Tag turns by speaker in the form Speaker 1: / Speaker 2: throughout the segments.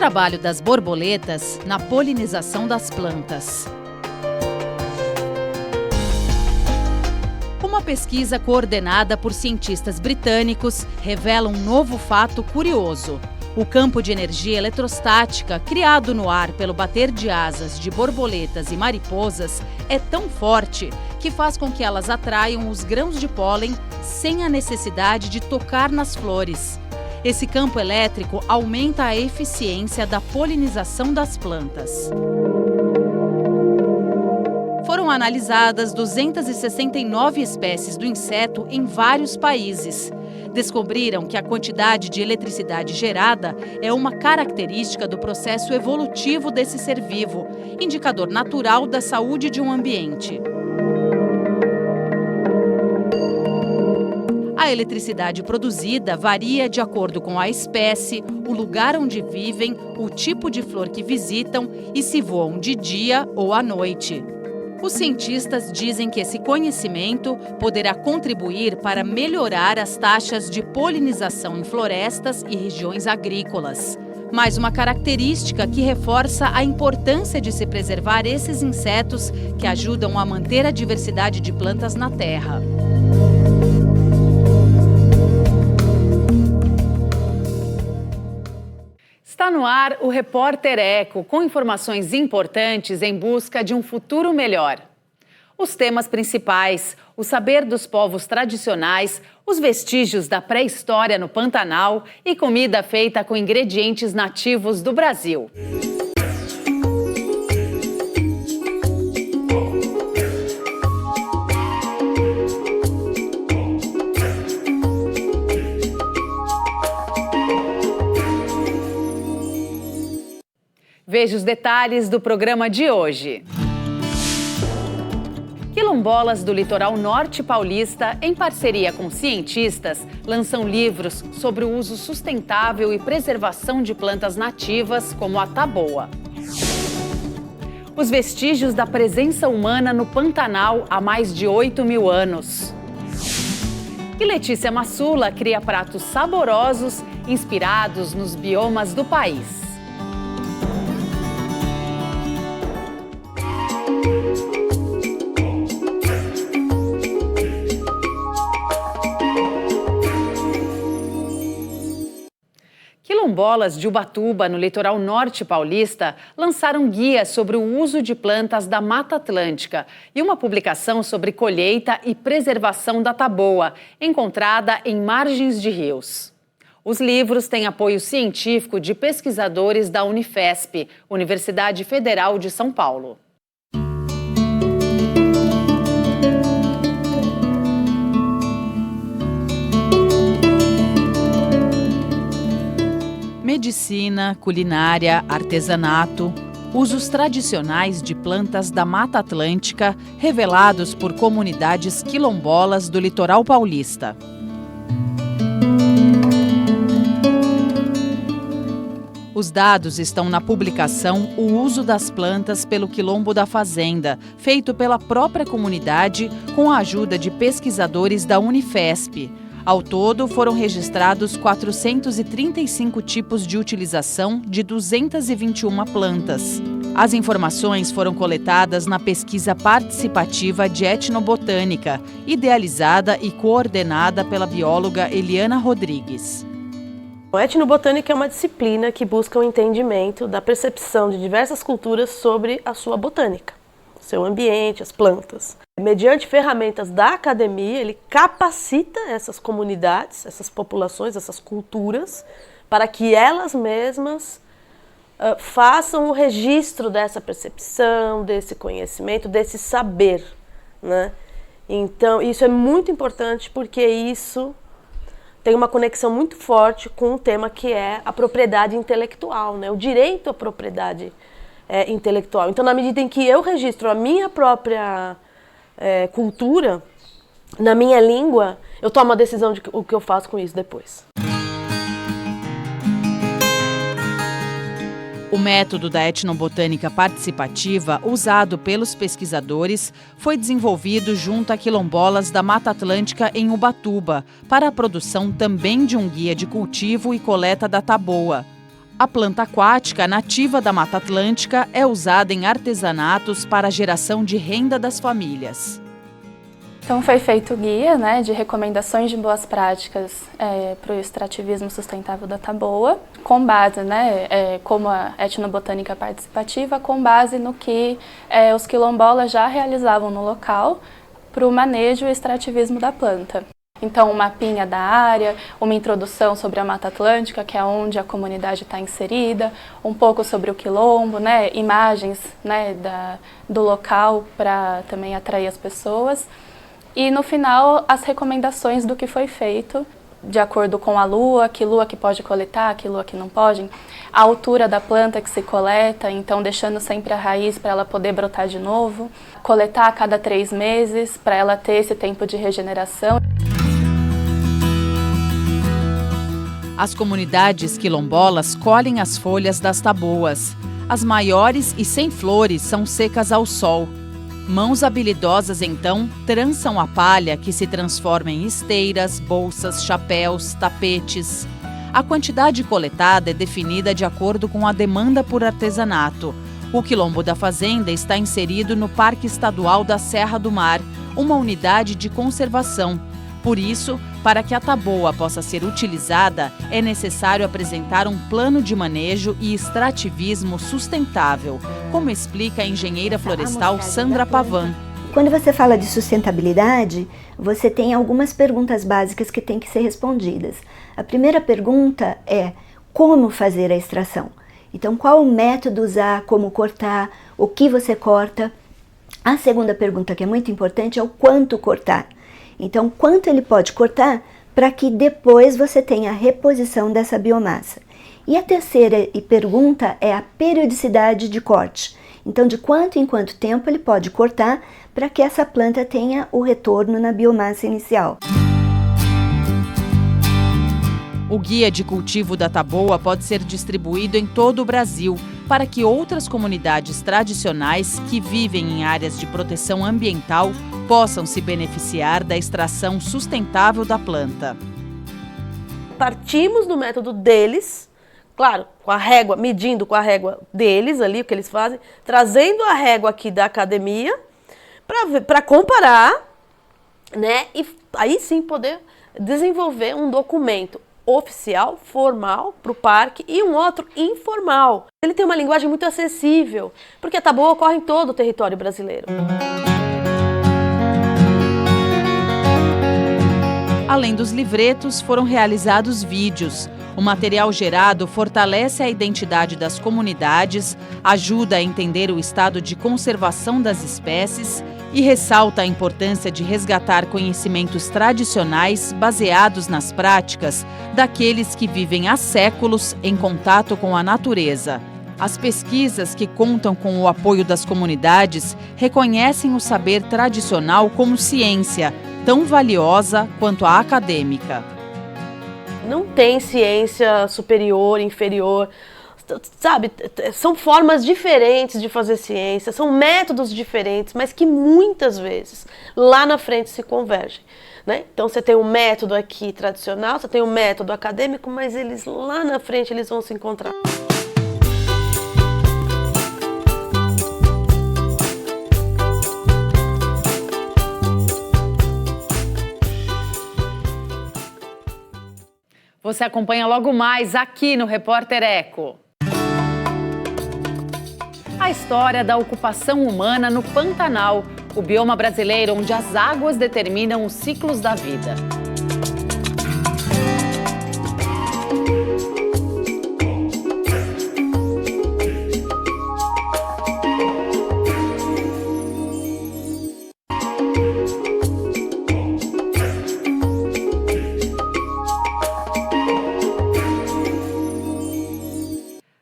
Speaker 1: trabalho das borboletas na polinização das plantas. Uma pesquisa coordenada por cientistas britânicos revela um novo fato curioso. O campo de energia eletrostática criado no ar pelo bater de asas de borboletas e mariposas é tão forte que faz com que elas atraiam os grãos de pólen sem a necessidade de tocar nas flores. Esse campo elétrico aumenta a eficiência da polinização das plantas. Foram analisadas 269 espécies do inseto em vários países. Descobriram que a quantidade de eletricidade gerada é uma característica do processo evolutivo desse ser vivo, indicador natural da saúde de um ambiente. A eletricidade produzida varia de acordo com a espécie, o lugar onde vivem, o tipo de flor que visitam e se voam de dia ou à noite. Os cientistas dizem que esse conhecimento poderá contribuir para melhorar as taxas de polinização em florestas e regiões agrícolas. Mais uma característica que reforça a importância de se preservar esses insetos que ajudam a manter a diversidade de plantas na Terra. Está no ar o Repórter Eco, com informações importantes em busca de um futuro melhor. Os temas principais: o saber dos povos tradicionais, os vestígios da pré-história no Pantanal e comida feita com ingredientes nativos do Brasil. Veja os detalhes do programa de hoje. Quilombolas do litoral norte paulista, em parceria com cientistas, lançam livros sobre o uso sustentável e preservação de plantas nativas, como a taboa. Os vestígios da presença humana no Pantanal há mais de 8.000 anos. E Letícia Massula cria pratos saborosos inspirados nos biomas do país. Quilombolas de Ubatuba, no litoral norte paulista, lançaram guias sobre o uso de plantas da Mata Atlântica e uma publicação sobre colheita e preservação da taboa, encontrada em margens de rios. Os livros têm apoio científico de pesquisadores da Unifesp, Universidade Federal de São Paulo. Medicina, culinária, artesanato, usos tradicionais de plantas da Mata Atlântica revelados por comunidades quilombolas do litoral paulista. Os dados estão na publicação O Uso das Plantas pelo Quilombo da Fazenda, feito pela própria comunidade com a ajuda de pesquisadores da Unifesp. Ao todo, foram registrados 435 tipos de utilização de 221 plantas. As informações foram coletadas na pesquisa participativa de etnobotânica, idealizada e coordenada pela bióloga Eliana Rodrigues.
Speaker 2: A etnobotânica é uma disciplina que busca o entendimento da percepção de diversas culturas sobre a sua botânica, seu ambiente, as plantas. Mediante ferramentas da academia, ele capacita essas comunidades, essas populações, essas culturas, para que elas mesmas façam o registro dessa percepção, desse conhecimento, desse saber, né? Então, isso é muito importante porque isso tem uma conexão muito forte com o tema que é a propriedade intelectual, né? O direito à propriedade intelectual. Então, na medida em que eu registro a minha própria cultura, na minha língua, eu tomo a decisão de o que eu faço com isso depois.
Speaker 1: O método da etnobotânica participativa, usado pelos pesquisadores, foi desenvolvido junto a quilombolas da Mata Atlântica em Ubatuba, para a produção também de um guia de cultivo e coleta da taboa. A planta aquática nativa da Mata Atlântica é usada em artesanatos para a geração de renda das famílias.
Speaker 3: Então foi feito o guia, né, de recomendações de boas práticas para o extrativismo sustentável da taboa, com base, né, como a etnobotânica participativa, com base no que os quilombolas já realizavam no local para o manejo e extrativismo da planta. Então, um mapinha da área, uma introdução sobre a Mata Atlântica, que é onde a comunidade está inserida, um pouco sobre o quilombo, né, imagens, né, do local para também atrair as pessoas. E no final, as recomendações do que foi feito, de acordo com a lua que pode coletar, que lua que não pode, a altura da planta que se coleta, então deixando sempre a raiz para ela poder brotar de novo, coletar a cada 3 meses para ela ter esse tempo de regeneração.
Speaker 1: As comunidades quilombolas colhem as folhas das taboas. As maiores e sem flores são secas ao sol. Mãos habilidosas, então, trançam a palha que se transforma em esteiras, bolsas, chapéus, tapetes. A quantidade coletada é definida de acordo com a demanda por artesanato. O Quilombo da Fazenda está inserido no Parque Estadual da Serra do Mar, uma unidade de conservação. Por isso, para que a taboa possa ser utilizada, é necessário apresentar um plano de manejo e extrativismo sustentável, como explica a engenheira florestal Sandra Pavan.
Speaker 4: Quando você fala de sustentabilidade, você tem algumas perguntas básicas que têm que ser respondidas. A primeira pergunta é como fazer a extração? Então, qual o método usar, como cortar, o que você corta? A segunda pergunta, que é muito importante, é o quanto cortar. Então, quanto ele pode cortar para que depois você tenha a reposição dessa biomassa. E a terceira pergunta é a periodicidade de corte. Então, de quanto em quanto tempo ele pode cortar para que essa planta tenha o retorno na biomassa inicial.
Speaker 1: O guia de cultivo da taboa pode ser distribuído em todo o Brasil para que outras comunidades tradicionais que vivem em áreas de proteção ambiental possam se beneficiar da extração sustentável da planta.
Speaker 2: Partimos do método deles, claro, com a régua, medindo com a régua deles ali, o que eles fazem, trazendo a régua aqui da academia para comparar, né, e aí sim poder desenvolver um documento oficial, formal, para o parque e um outro informal. Ele tem uma linguagem muito acessível, porque a taboa ocorre em todo o território brasileiro.
Speaker 1: Além dos livretos, foram realizados vídeos. O material gerado fortalece a identidade das comunidades, ajuda a entender o estado de conservação das espécies e ressalta a importância de resgatar conhecimentos tradicionais baseados nas práticas daqueles que vivem há séculos em contato com a natureza. As pesquisas que contam com o apoio das comunidades reconhecem o saber tradicional como ciência, tão valiosa quanto a acadêmica.
Speaker 2: Não tem ciência superior, inferior, sabe? São formas diferentes de fazer ciência, são métodos diferentes, mas que muitas vezes lá na frente se convergem, né? Então você tem um método aqui tradicional, você tem um método acadêmico, mas eles lá na frente eles vão se encontrar.
Speaker 1: Você acompanha logo mais aqui no Repórter Eco. A história da ocupação humana no Pantanal, o bioma brasileiro onde as águas determinam os ciclos da vida.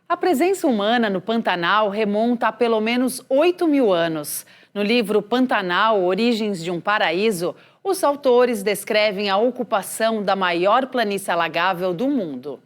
Speaker 1: A presença humana no Pantanal remonta a pelo menos 8.000 anos. No livro Pantanal, Origens de um Paraíso, os autores descrevem a ocupação da maior planície alagável do mundo.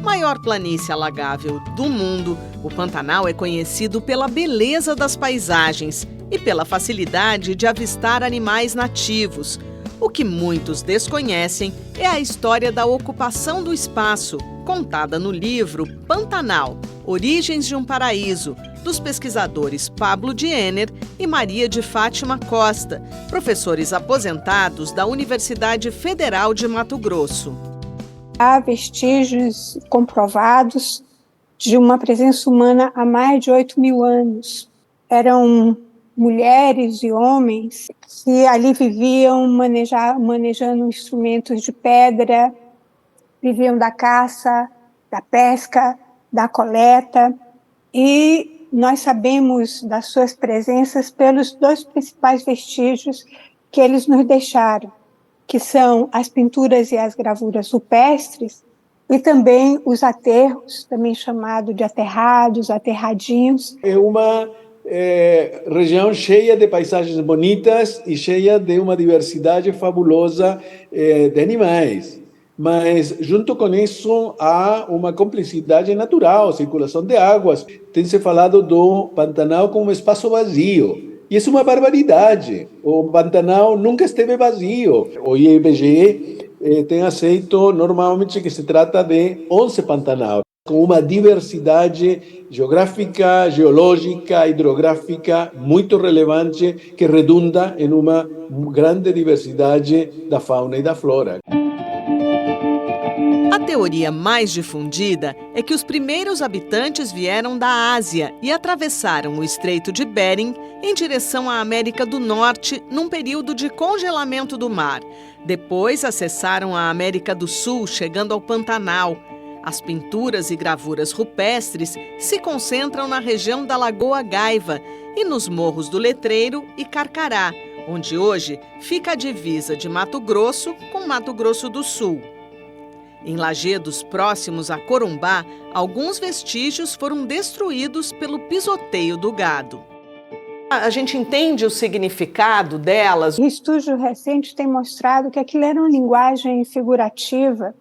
Speaker 5: Maior planície alagável do mundo, o Pantanal é conhecido pela beleza das paisagens e pela facilidade de avistar animais nativos. O que muitos desconhecem é a história da ocupação do espaço, contada no livro Pantanal, Origens de um Paraíso, dos pesquisadores Pablo Diener e Maria de Fátima Costa, professores aposentados da Universidade Federal de Mato Grosso.
Speaker 6: Há vestígios comprovados de uma presença humana há mais de 8.000 anos. Eram mulheres e homens que ali viviam manejando instrumentos de pedra, viviam da caça, da pesca, da coleta, e nós sabemos das suas presenças pelos 2 principais vestígios que eles nos deixaram, que são as pinturas e as gravuras rupestres e também os aterros, também chamado de aterrados, aterradinhos.
Speaker 7: É uma região cheia de paisagens bonitas e cheia de uma diversidade fabulosa de animais. Mas, junto com isso, há uma complexidade natural, circulação de águas. Tem se falado do Pantanal como um espaço vazio. E isso é uma barbaridade. O Pantanal nunca esteve vazio. O IBGE tem aceito normalmente que se trata de 11 Pantanal, com uma diversidade geográfica, geológica, hidrográfica muito relevante, que redunda em uma grande diversidade da fauna e da flora.
Speaker 5: A teoria mais difundida é que os primeiros habitantes vieram da Ásia e atravessaram o Estreito de Bering em direção à América do Norte num período de congelamento do mar. Depois acessaram a América do Sul, chegando ao Pantanal. As pinturas e gravuras rupestres se concentram na região da Lagoa Gaiva e nos morros do Letreiro e Carcará, onde hoje fica a divisa de Mato Grosso com Mato Grosso do Sul. Em lajedos próximos a Corumbá, alguns vestígios foram destruídos pelo pisoteio do gado. A gente entende o significado delas?
Speaker 6: Estudos recentes têm mostrado que aquilo era uma linguagem figurativa,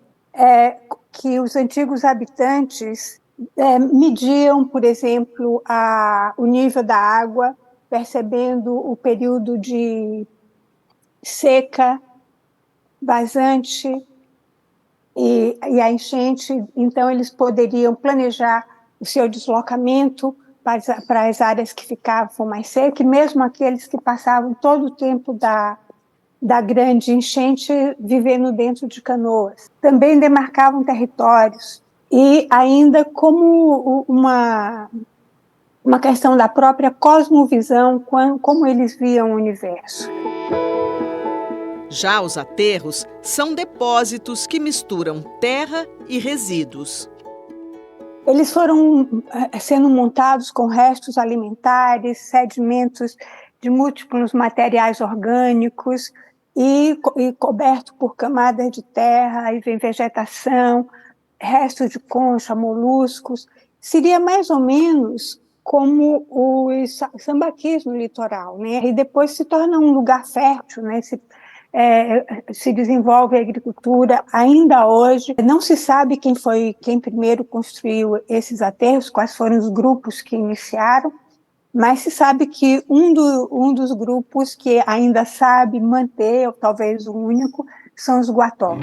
Speaker 6: que os antigos habitantes mediam, por exemplo, o nível da água, percebendo o período de seca, vazante, e a enchente. Então eles poderiam planejar o seu deslocamento para as áreas que ficavam mais secas, e mesmo aqueles que passavam todo o tempo da grande enchente vivendo dentro de canoas. Também demarcavam territórios, e ainda como uma questão da própria cosmovisão, como eles viam o universo.
Speaker 5: Já os aterros são depósitos que misturam terra e resíduos.
Speaker 6: Eles foram sendo montados com restos alimentares, sedimentos de múltiplos materiais orgânicos e coberto por camadas de terra e vegetação, restos de concha, moluscos. Seria mais ou menos como os sambaquis no litoral, né? E depois se torna um lugar fértil, né? Se desenvolve a agricultura. Ainda hoje não se sabe quem primeiro construiu esses aterros, quais foram os grupos que iniciaram, mas se sabe que um dos grupos que ainda sabe manter, ou talvez o único, são os Guató.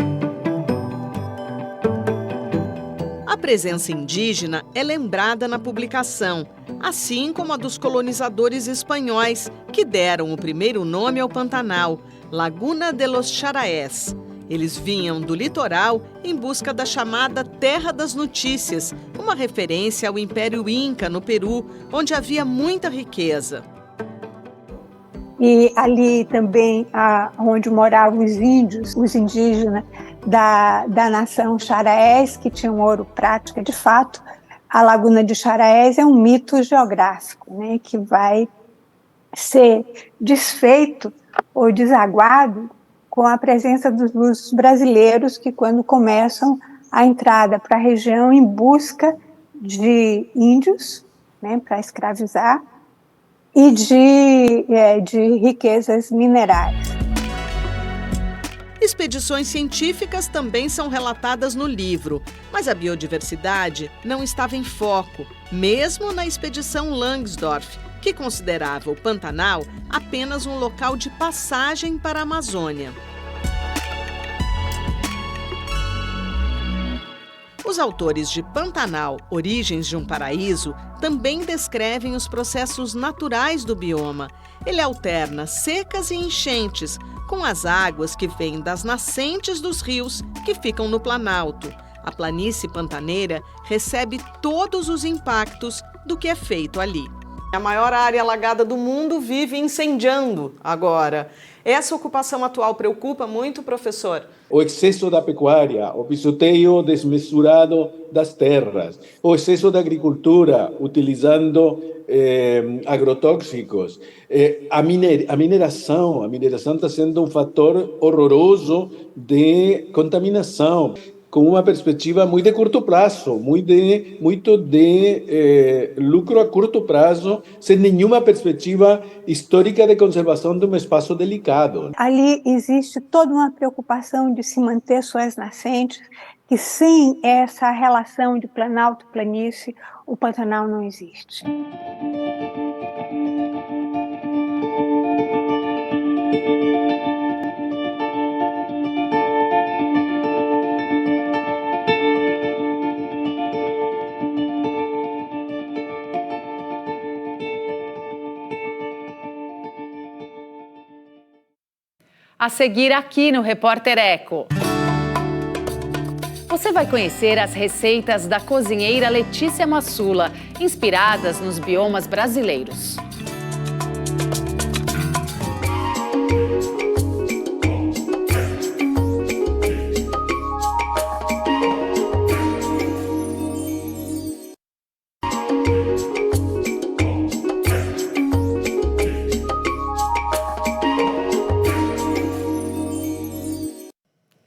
Speaker 5: A presença indígena é lembrada na publicação, assim como a dos colonizadores espanhóis, que deram o primeiro nome ao Pantanal, Laguna de los Charaés. Eles vinham do litoral em busca da chamada Terra das Notícias, uma referência ao Império Inca no Peru, onde havia muita riqueza.
Speaker 6: E ali também, onde moravam os índios, os indígenas da nação Charaés, que tinham ouro prático. De fato, a Laguna de Charaés é um mito geográfico, né, que vai ser desfeito ou desaguado com a presença dos brasileiros, que quando começam a entrada para a região em busca de índios, né, para escravizar, e de riquezas minerais.
Speaker 5: Expedições científicas também são relatadas no livro, mas a biodiversidade não estava em foco, mesmo na expedição Langsdorff, que considerava o Pantanal apenas um local de passagem para a Amazônia. Os autores de Pantanal, Origens de um Paraíso, também descrevem os processos naturais do bioma. Ele alterna secas e enchentes, com as águas que vêm das nascentes dos rios que ficam no Planalto. A planície pantaneira recebe todos os impactos do que é feito ali.
Speaker 8: A maior área alagada do mundo vive incendiando agora. Essa ocupação atual preocupa muito, professor?
Speaker 7: O excesso da pecuária, o pisoteio desmesurado das terras, o excesso da agricultura utilizando agrotóxicos, a mineração está sendo um fator horroroso de contaminação, com uma perspectiva muito de curto prazo, muito de lucro a curto prazo, sem nenhuma perspectiva histórica de conservação de um espaço delicado.
Speaker 6: Ali existe toda uma preocupação de se manter suas nascentes, que sem essa relação de planalto-planície, o Pantanal não existe.
Speaker 1: A seguir aqui no Repórter Eco. Você vai conhecer as receitas da cozinheira Letícia Massula, inspiradas nos biomas brasileiros.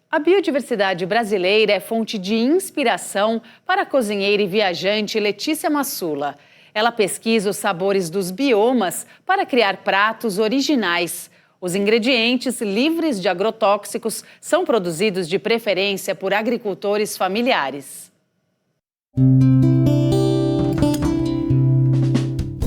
Speaker 1: A biodiversidade brasileira é fonte de inspiração para a cozinheira e viajante Letícia Massula. Ela pesquisa os sabores dos biomas para criar pratos originais. Os ingredientes livres de agrotóxicos são produzidos de preferência por agricultores familiares.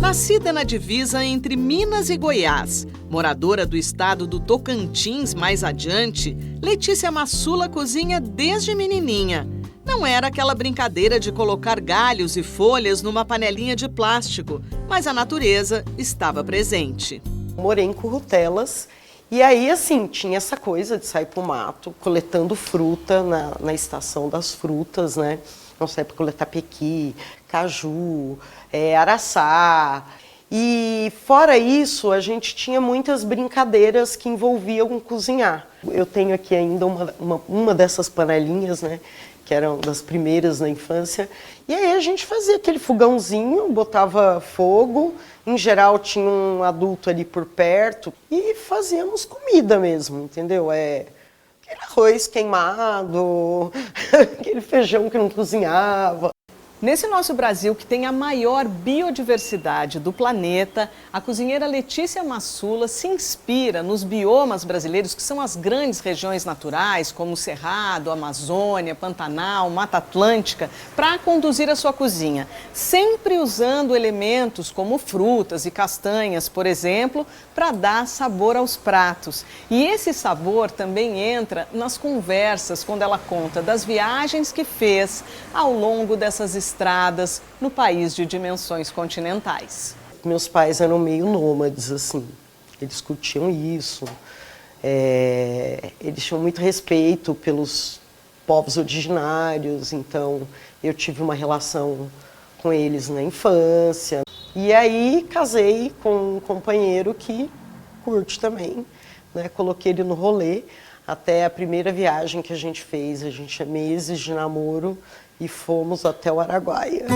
Speaker 5: Nascida na divisa entre Minas e Goiás, moradora do estado do Tocantins mais adiante, Letícia Massula cozinha desde menininha. Não era aquela brincadeira de colocar galhos e folhas numa panelinha de plástico, mas a natureza estava presente.
Speaker 8: Morei em Currutelas e aí, assim, tinha essa coisa de sair pro mato, coletando fruta na estação das frutas, né? Então, saía para coletar pequi, caju, araçá. E fora isso, a gente tinha muitas brincadeiras que envolviam cozinhar. Eu tenho aqui ainda uma dessas panelinhas, né, que eram das primeiras na infância. E aí a gente fazia aquele fogãozinho, botava fogo, em geral tinha um adulto ali por perto e fazíamos comida mesmo, entendeu? Aquele arroz queimado, aquele feijão que não cozinhava. Nesse nosso Brasil, que tem a maior biodiversidade do planeta, a cozinheira Letícia Massula se inspira nos biomas brasileiros, que são as grandes regiões naturais, como o Cerrado, Amazônia, Pantanal, Mata Atlântica, para conduzir a sua cozinha, sempre usando elementos como frutas e castanhas, por exemplo, para dar sabor aos pratos. E esse sabor também entra nas conversas, quando ela conta das viagens que fez ao longo dessas estradas no país de dimensões continentais.
Speaker 9: Meus pais eram meio nômades, assim, eles curtiam isso, eles tinham muito respeito pelos povos originários, então eu tive uma relação com eles na infância. E aí casei com um companheiro que curte também, né? Coloquei ele no rolê, até a primeira viagem que a gente fez, a gente tinha meses de namoro, e fomos até o Araguaia.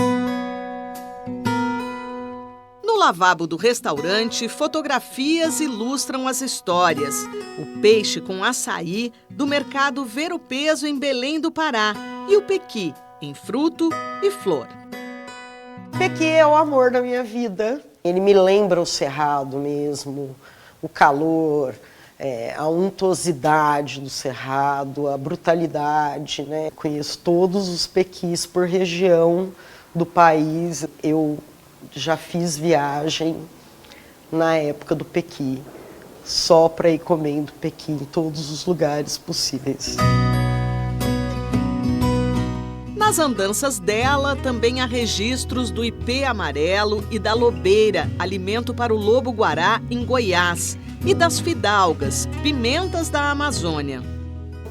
Speaker 5: No lavabo do restaurante, fotografias ilustram as histórias. O peixe com açaí do mercado Ver o Peso em Belém do Pará e o pequi em fruto e flor.
Speaker 9: Pequi é o amor da minha vida. Ele me lembra o cerrado mesmo, o calor, a untuosidade do cerrado, a brutalidade, né? Conheço todos os pequis por região do país. Eu já fiz viagem na época do pequi, só para ir comendo pequi em todos os lugares possíveis.
Speaker 5: Nas andanças dela, também há registros do ipê amarelo e da lobeira, alimento para o lobo-guará em Goiás, e das fidalgas, pimentas da Amazônia.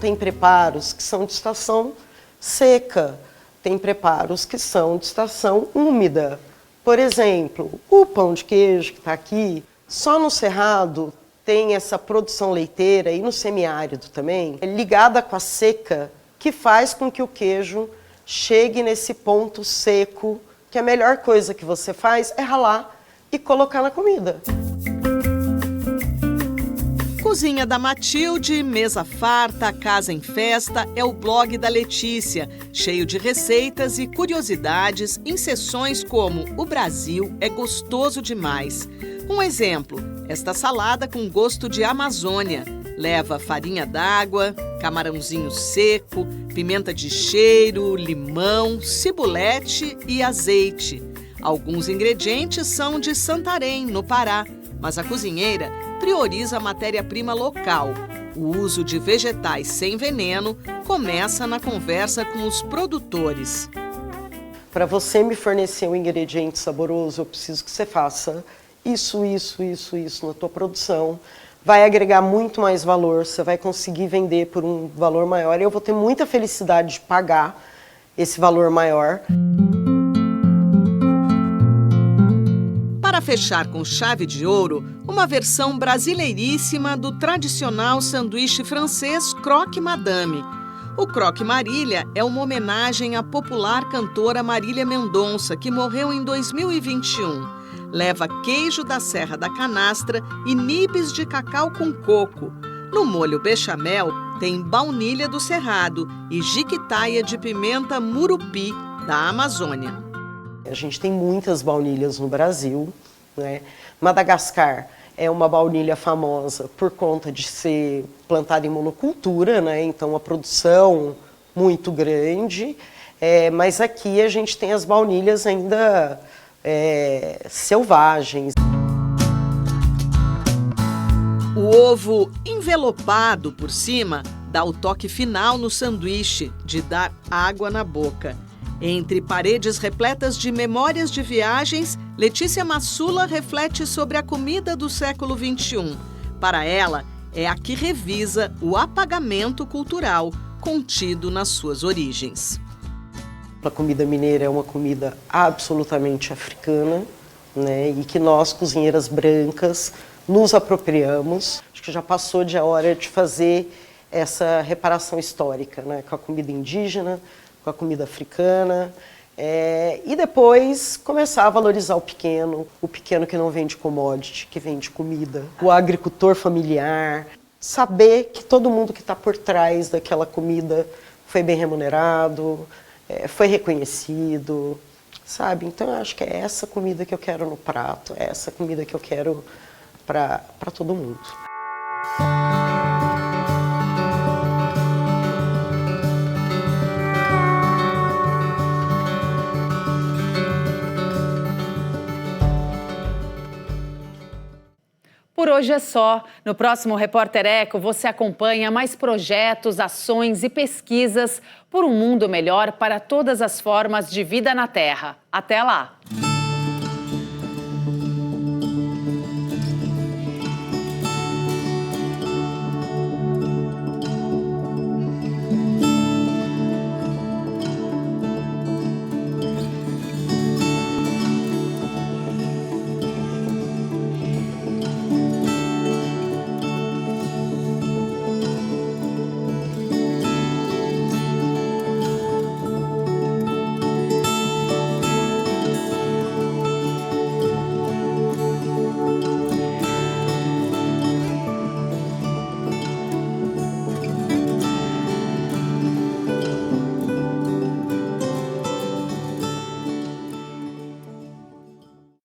Speaker 9: Tem preparos que são de estação seca, tem preparos que são de estação úmida. Por exemplo, o pão de queijo que está aqui, só no Cerrado tem essa produção leiteira, e no semiárido também, ligada com a seca, que faz com que o queijo chegue nesse ponto seco, que a melhor coisa que você faz é ralar e colocar na comida.
Speaker 5: Cozinha da Matilde, Mesa Farta, Casa em Festa é o blog da Letícia, cheio de receitas e curiosidades em seções como O Brasil é gostoso demais. Um exemplo, esta salada com gosto de Amazônia. Leva farinha d'água, camarãozinho seco, pimenta de cheiro, limão, cibulete e azeite. Alguns ingredientes são de Santarém, no Pará, mas a cozinheira prioriza a matéria-prima local. O uso de vegetais sem veneno começa na conversa com os produtores.
Speaker 9: Para você me fornecer um ingrediente saboroso, eu preciso que você faça isso na tua produção. Vai agregar muito mais valor, você vai conseguir vender por um valor maior e eu vou ter muita felicidade de pagar esse valor maior.
Speaker 5: Para fechar com chave de ouro, uma versão brasileiríssima do tradicional sanduíche francês Croque Madame. O Croque Marília é uma homenagem à popular cantora Marília Mendonça, que morreu em 2021. Leva queijo da Serra da Canastra e nibs de cacau com coco. No molho bechamel tem baunilha do Cerrado e jiquitaia de pimenta murupi da Amazônia.
Speaker 9: A gente tem muitas baunilhas no Brasil, né? Madagascar é uma baunilha famosa por conta de ser plantada em monocultura, né? Então a produção muito grande, mas aqui a gente tem as baunilhas ainda selvagens.
Speaker 5: O ovo envelopado por cima dá o toque final no sanduíche, de dar água na boca. Entre paredes repletas de memórias de viagens, Letícia Massula reflete sobre a comida do século XXI. Para ela, é a que revisa o apagamento cultural contido nas suas origens.
Speaker 9: A comida mineira é uma comida absolutamente africana, né? E que nós, cozinheiras brancas, nos apropriamos. Acho que já passou de a hora de fazer essa reparação histórica, né? Com a comida indígena, com a comida africana, e depois começar a valorizar o pequeno que não vende commodity, que vende comida, o agricultor familiar, saber que todo mundo que está por trás daquela comida foi bem remunerado, foi reconhecido, sabe? Então eu acho que é essa comida que eu quero no prato, é essa comida que eu quero para todo mundo.
Speaker 1: Por hoje é só. No próximo Repórter Eco, você acompanha mais projetos, ações e pesquisas por um mundo melhor para todas as formas de vida na Terra. Até lá!